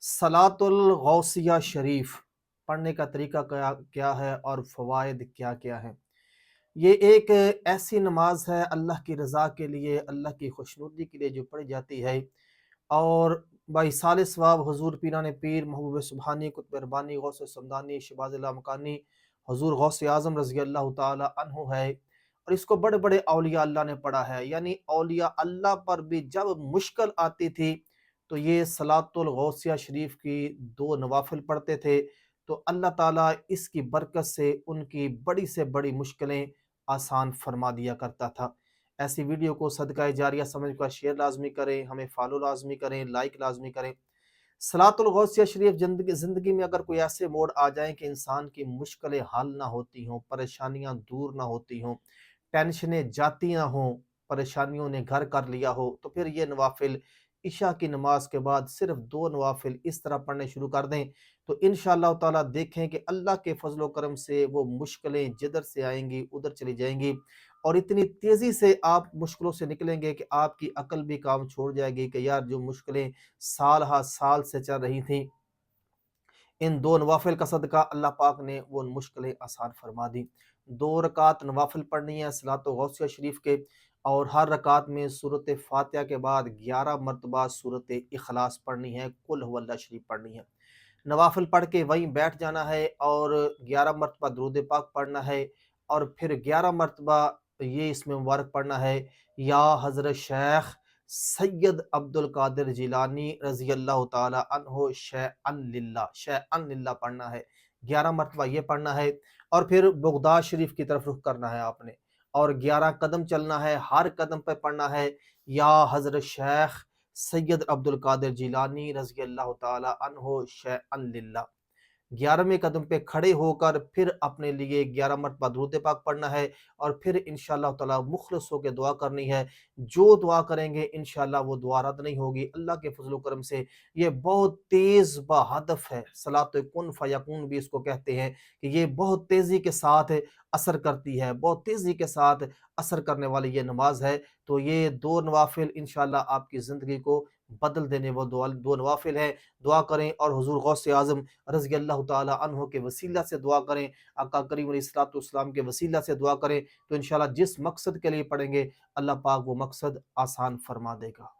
सलातुल गौसिया शरीफ पढ़ने का तरीका क्या क्या है और फ़वाइद क्या क्या हैं। ये एक ऐसी नमाज है अल्लाह की रज़ा के लिए, अल्लाह की खुशनुदी के लिए जो पढ़ी जाती है। और बाइसाल सवाब हुज़ूर पीरान पीर महबूब सुबहानी कुतुब रब्बानी गौस समदानी शबाज़िल्ला मकानी हुज़ूर गौस आज़म रज़ी अल्लाह ताला अन्हु है। और इसको बड़े बड़े औलिया अल्लाह ने पढ़ा है, यानी औलिया अल्लाह पर भी जब मुश्किल आती थी तो ये सलातुल गौसिया शरीफ की दो नवाफिल पढ़ते थे, तो अल्लाह ताला इसकी बरकत से उनकी बड़ी से बड़ी मुश्किलें आसान फरमा दिया करता था। ऐसी वीडियो को सदका जारिया समझ कर शेयर लाजमी करें, हमें फॉलो लाजमी करें, लाइक लाजमी करें। सलातुल गौसिया शरीफ ज़िंदगी ज़िंदगी में अगर कोई ऐसे मोड़ आ जाएँ कि इंसान की मुश्किलें हल ना होती हों, परेशानियाँ दूर ना होती हों, टेंशनें जाती ना हों, परेशानियों ने घर कर लिया हो, तो फिर ये नवाफ़िल इशा की नमाज के बाद सिर्फ 2 नवाफ़िल इस तरह पढ़ने शुरू कर दें, तो इंशाअल्लाह ताला देखें कि अल्लाह के फ़ज़ल व करम से वो मुश्किलें जिधर से आएँगी, उधर चली जाएँगी। और इतनी तेज़ी से आप मुश्किलों से निकलेंगे कि आपकी अक्ल भी काम छोड़ जाएगी कि यार जो मुश्किलें साल हा साल से चल रही थी, इन 2 नवाफ़िल का सदका अल्लाह पाक ने वो मुश्किलें आसान फरमा दी। 2 रकात नवाफ़िल पढ़नी है सलातो गौसिया शरीफ के, और हर रकात में सूरत फ़ातिहा के बाद 11 मरतबा सूरत इखलास पढ़नी है, कुल हुवल्लाह शरीफ पढ़नी है। नवाफ़िल पढ़ के वहीं बैठ जाना है और 11 मरतबा दुरूद पाक पढ़ना है, और फिर 11 मरतबा ये इसमें मुबारक पढ़ना है, या हज़रत शेख सैयद अब्दुल कादिर जिलानी रज़ी अल्लाह ताला अन्हो शैअन लिल्लाह पढ़ना है। 11 मरतबा ये पढ़ना है, और फिर बगदाद शरीफ की तरफ रुख करना है आपने, और 11 कदम चलना है, हर कदम पे पढ़ना है, या हज़रत शेख सैयद अब्दुल कादिर जिलानी रज़ी अल्लाह ताला अन्हो शैअन लिल्लाह। 11वें कदम पे खड़े होकर फिर अपने लिए 11 मरतबा दुरूद पाक पढ़ना है, और फिर इंशाअल्लाह ताला मुखलिस होकर दुआ करनी है। जो दुआ करेंगे इंशाअल्लाह वो दुआ रद्द नहीं होगी अल्लाह के फज़ल व करम से। ये बहुत तेज़ बहदफ़ है, सलात कुन फ़यकून भी इसको कहते हैं, कि ये बहुत तेज़ी के साथ असर करती है, बहुत तेज़ी के साथ असर करने वाली ये नमाज है। तो ये 2 नवाफ़िल इंशाअल्लाह आपकी ज़िंदगी को बदल देने वो 2 नवाफ़िल हैं। दुआ करें और हुज़ूर गौसे आज़म रज़ी अल्लाह ताला अन्हो के वसीला से दुआ करें, आका करीम अलैहिस्सलाम के वसीला से दुआ करें, तो इंशाअल्लाह जिस मकसद के लिए पढ़ेंगे अल्लाह पाक वो मकसद आसान फरमा देगा।